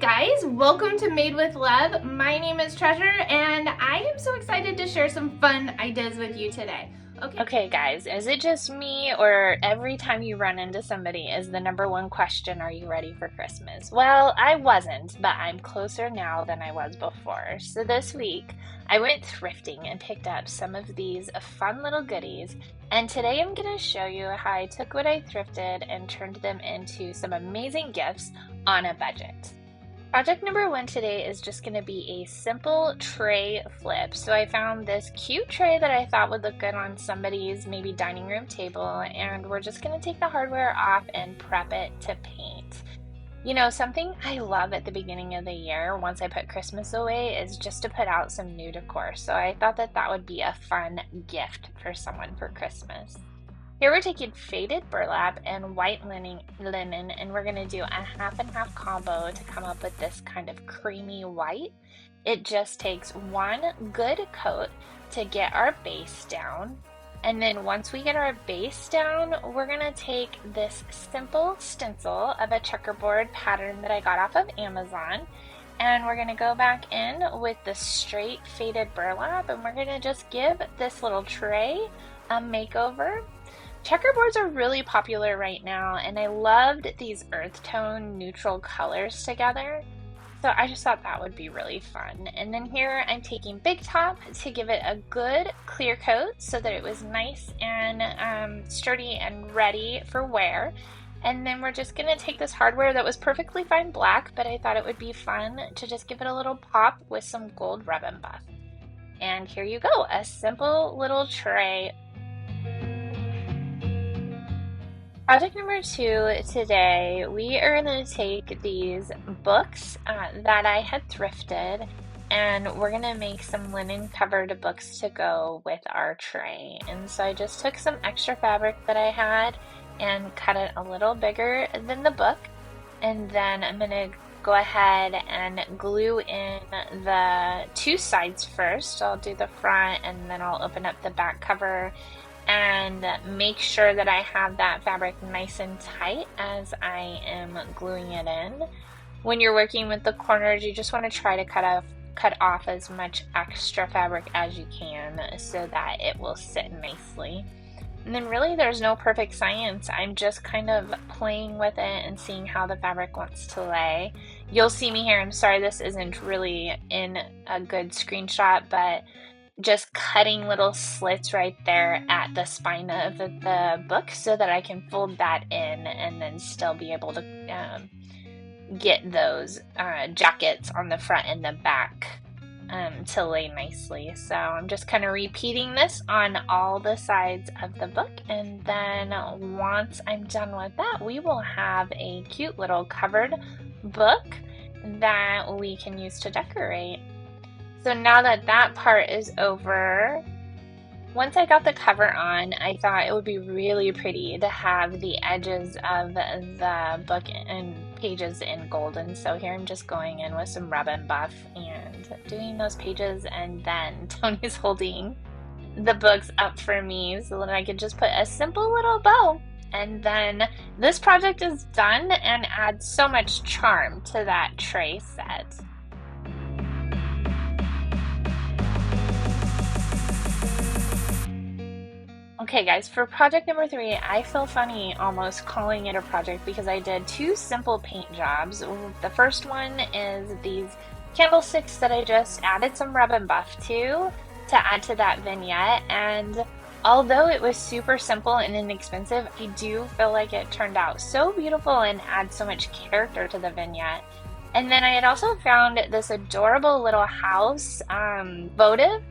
guys, welcome to Made with Love. My name is Treasure and I am so excited to share some fun ideas with you today. Okay, guys, is it just me or every time you run into somebody is the number one question, are you ready for Christmas? Well, I wasn't, but I'm closer now than I was before. So this week, I went thrifting and picked up some of these fun little goodies. And today I'm going to show you how I took what I thrifted and turned them into some amazing gifts on a budget. Project number one today is just going to be a simple tray flip. So I found this cute tray that I thought would look good on somebody's maybe dining room table, and we're just going to take the hardware off and prep it to paint. You know, something I love at the beginning of the year, once I put Christmas away, is just to put out some new decor. So I thought that that would be a fun gift for someone for Christmas. Here we're taking faded burlap and white linen, and we're going to do a half and half combo to come up with this kind of creamy white. It just takes one good coat to get our base down. And then once we get our base down, we're going to take this simple stencil of a checkerboard pattern that I got off of Amazon. And we're going to go back in with the straight faded burlap, and we're going to just give this little tray a makeover. Checkerboards are really popular right now, and I loved these earth tone neutral colors together. So I just thought that would be really fun. And then here I'm taking Big Top to give it a good clear coat so that it was nice and sturdy and ready for wear. And then we're just going to take this hardware that was perfectly fine black, but I thought it would be fun to just give it a little pop with some gold rub and buff. And here you go, a simple little tray. Project number two today, we are going to take these books that I had thrifted, and we're going to make some linen covered books to go with our tray. And so I just took some extra fabric that I had and cut it a little bigger than the book. And then I'm going to go ahead and glue in the two sides first. I'll do the front and then I'll open up the back cover and make sure that I have that fabric nice and tight as I am gluing it in. When you're working with the corners, you just want to try to cut off as much extra fabric as you can so that it will sit nicely. And then really there's no perfect science. I'm just kind of playing with it and seeing how the fabric wants to lay. You'll see me here. I'm sorry this isn't really in a good screenshot, but just cutting little slits right there at the spine of the book so that I can fold that in and then still be able to get those jackets on the front and the back to lay nicely. So I'm just kind of repeating this on all the sides of the book, and then once I'm done with that, we will have a cute little covered book that we can use to decorate. So now that that part is over, once I got the cover on, I thought it would be really pretty to have the edges of the book and pages in gold. And so here I'm just going in with some rub and buff and doing those pages, and then Tony's holding the books up for me so that I could just put a simple little bow. And then this project is done and adds so much charm to that tray set. Okay guys, for project number three, I feel funny almost calling it a project because I did two simple paint jobs. The first one is these candlesticks that I just added some rub and buff to add to that vignette, and although it was super simple and inexpensive, I do feel like it turned out so beautiful and adds so much character to the vignette. And then I had also found this adorable little house votive.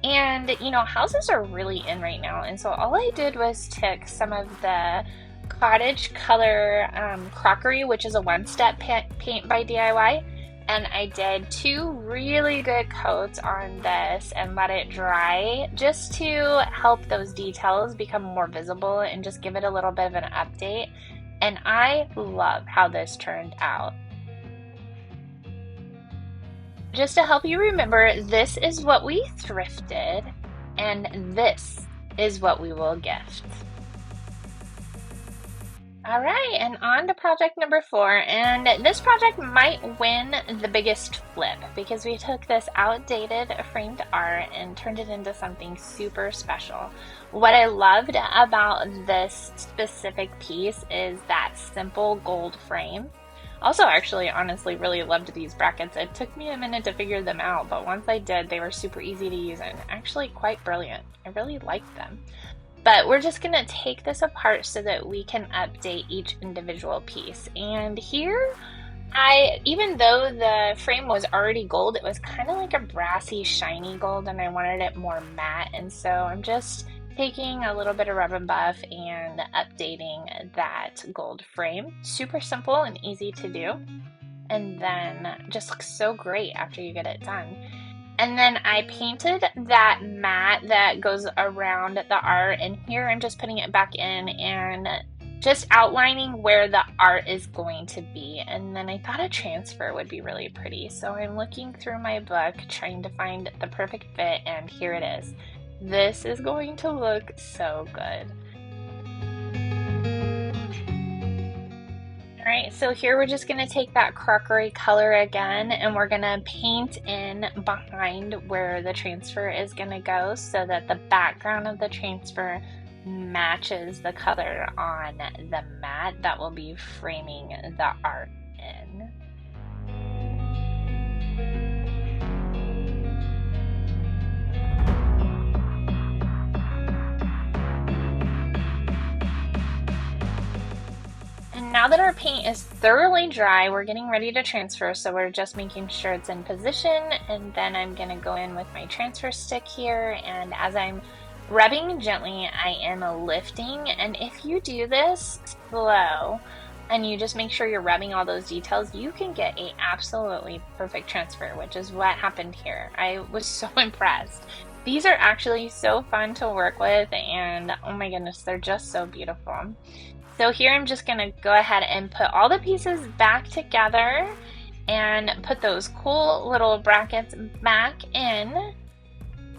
And, you know, houses are really in right now. And so all I did was took some of the cottage color crockery, which is a one-step paint by DIY. And I did two really good coats on this and let it dry just to help those details become more visible and just give it a little bit of an update. And I love how this turned out. Just to help you remember, this is what we thrifted, and this is what we will gift. All right, and on to project number 4. And this project might win the biggest flip because we took this outdated framed art and turned it into something super special. What I loved about this specific piece is that simple gold frame. Also, actually, honestly, really loved these brackets. It took me a minute to figure them out, but once I did, they were super easy to use and actually quite brilliant. I really liked them. But we're just gonna take this apart so that we can update each individual piece. And here, even though the frame was already gold, it was kind of like a brassy, shiny gold, and I wanted it more matte. And so I'm just taking a little bit of Rub and Buff and updating that gold frame. Super simple and easy to do. And then just looks so great after you get it done. And then I painted that mat that goes around the art, and here I'm just putting it back in and just outlining where the art is going to be. And then I thought a transfer would be really pretty. So I'm looking through my book trying to find the perfect fit, and here it is. This is going to look so good. Alright, so here we're just going to take that crockery color again, and we're going to paint in behind where the transfer is going to go so that the background of the transfer matches the color on the mat that will be framing the art in. Now that our paint is thoroughly dry, we're getting ready to transfer, so we're just making sure it's in position, and then I'm going to go in with my transfer stick here, and as I'm rubbing gently, I am lifting, and if you do this slow, and you just make sure you're rubbing all those details, you can get a absolutely perfect transfer, which is what happened here. I was so impressed. These are actually so fun to work with, and oh my goodness, they're just so beautiful. So here I'm just going to go ahead and put all the pieces back together and put those cool little brackets back in.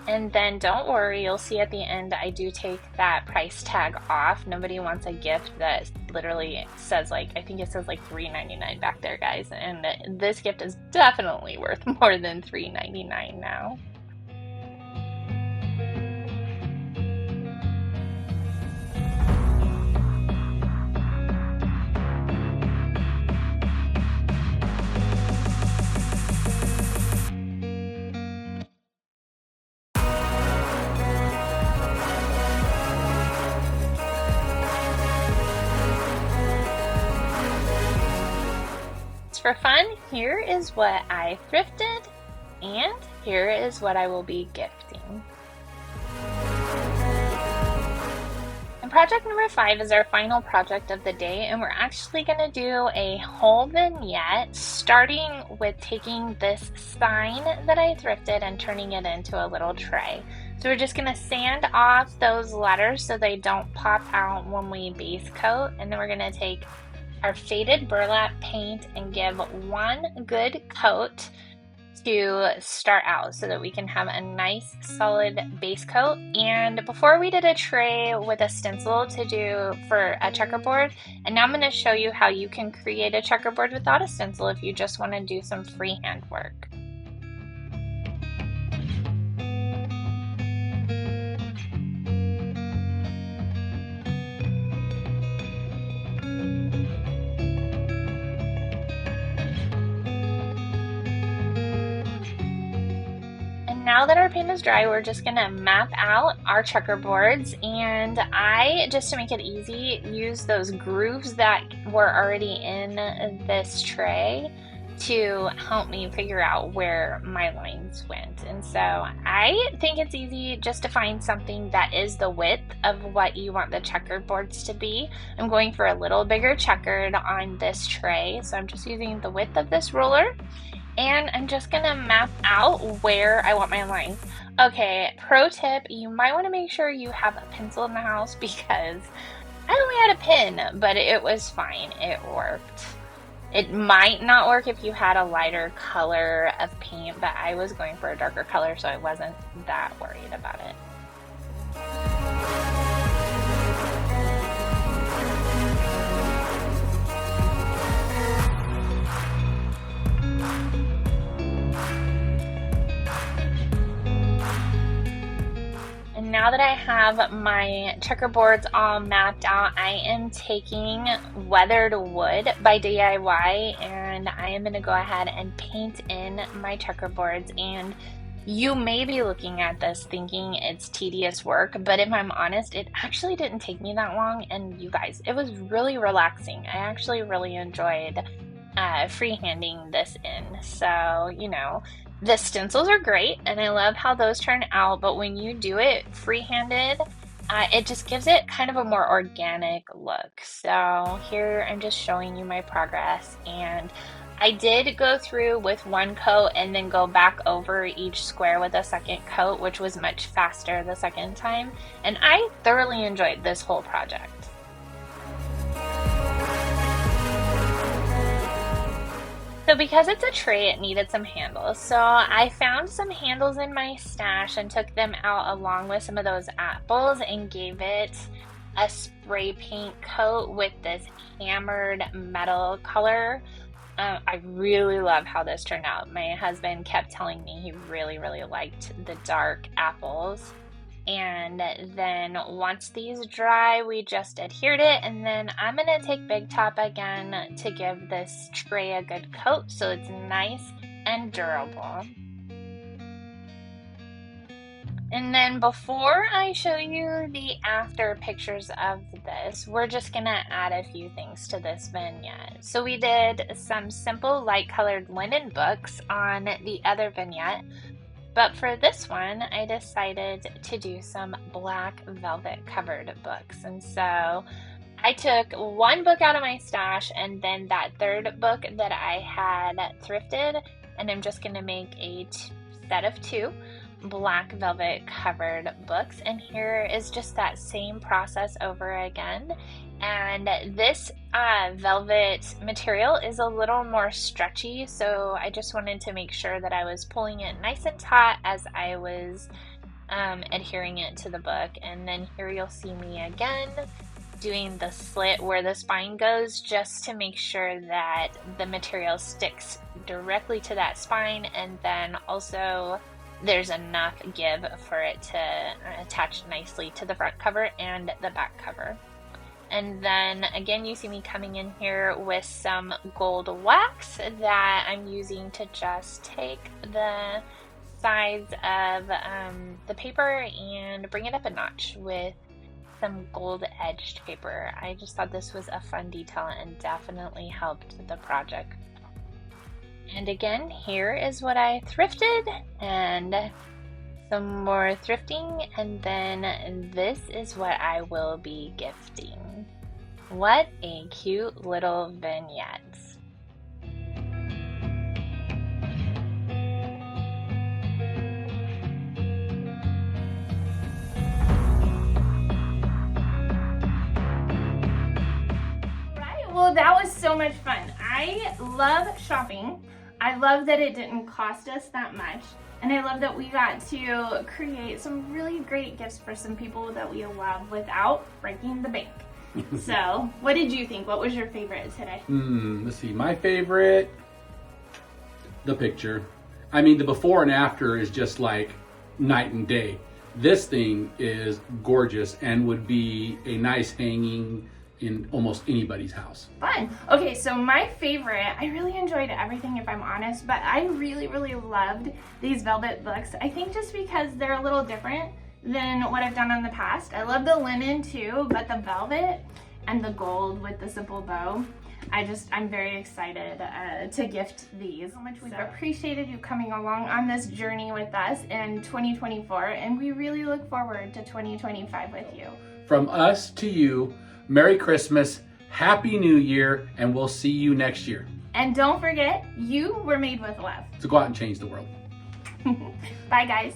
And then don't worry, you'll see at the end I do take that price tag off. Nobody wants a gift that literally says I think it says $3.99 back there, guys. And this gift is definitely worth more than $3.99 now. For fun, here is what I thrifted, and here is what I will be gifting. And project number 5 is our final project of the day, and we're actually going to do a whole vignette, starting with taking this sign that I thrifted and turning it into a little tray. So we're just going to sand off those letters so they don't pop out when we base coat, and then we're going to take our faded burlap paint and give one good coat to start out so that we can have a nice solid base coat. And before we did a tray with a stencil to do for a checkerboard, and now I'm going to show you how you can create a checkerboard without a stencil if you just want to do some freehand work. Now that our paint is dry, we're just gonna map out our checkerboards, and I, just to make it easy, use those grooves that were already in this tray to help me figure out where my lines went. And so I think it's easy just to find something that is the width of what you want the checkerboards to be. I'm going for a little bigger checkered on this tray, so I'm just using the width of this ruler. And I'm just gonna map out where I want my lines. Okay, pro tip, you might wanna make sure you have a pencil in the house because I only had a pen, but it was fine, it worked. It might not work if you had a lighter color of paint, but I was going for a darker color, so I wasn't that worried about it. now that I have my checkerboards all mapped out, I am taking weathered wood by DIY, and I am going to go ahead and paint in my checkerboards. And you may be looking at this thinking it's tedious work, but if I'm honest, it actually didn't take me that long. And you guys, it was really relaxing. I actually really enjoyed freehanding this in. So, you know, the stencils are great and I love how those turn out, but when you do it free-handed, it just gives it kind of a more organic look. So here I'm just showing you my progress, and I did go through with one coat and then go back over each square with a second coat, which was much faster the second time, and I thoroughly enjoyed this whole project. So because it's a tray, it needed some handles. So I found some handles in my stash and took them out along with some of those apples and gave it a spray paint coat with this hammered metal color. I really love how this turned out. My husband kept telling me he really liked the dark apples. And then once these dry, we just adhered it, and then I'm gonna take Big Top again to give this tray a good coat so it's nice and durable. And then before I show you the after pictures of this, we're just gonna add a few things to this vignette. So we did some simple light colored linen books on the other vignette, but for this one, I decided to do some black velvet covered books. And so I took one book out of my stash and then that third book that I had thrifted, and I'm just gonna make a set of 2 black velvet covered books. And here is just that same process over again. And this velvet material is a little more stretchy, so I just wanted to make sure that I was pulling it nice and taut as I was adhering it to the book. And then here you'll see me again doing the slit where the spine goes, just to make sure that the material sticks directly to that spine, and then also there's enough give for it to attach nicely to the front cover and the back cover. And then again, you see me coming in here with some gold wax that I'm using to just take the sides of the paper and bring it up a notch with some gold edged paper. I just thought this was a fun detail and definitely helped the project. And again, here is what I thrifted, and some more thrifting, and then this is what I will be gifting. What a cute little vignette. Well, that was so much fun. I love shopping. I love that it didn't cost us that much. And I love that we got to create some really great gifts for some people that we love without breaking the bank. So, what did you think? What was your favorite today? Let's see. My favorite, the picture. I mean, the before and after is just like night and day. This thing is gorgeous and would be a nice hanging in almost anybody's house. Fun. Okay, so my favorite, I really enjoyed everything if I'm honest, but I really loved these velvet books. I think just because they're a little different than what I've done in the past. I love the linen too, but the velvet and the gold with the simple bow, I'm very excited to gift these. So much we've appreciated you coming along on this journey with us in 2024, and we really look forward to 2025 with you. From us to you, Merry Christmas, Happy New Year, and we'll see you next year. And don't forget, you were made with love. So go out and change the world. Bye, guys.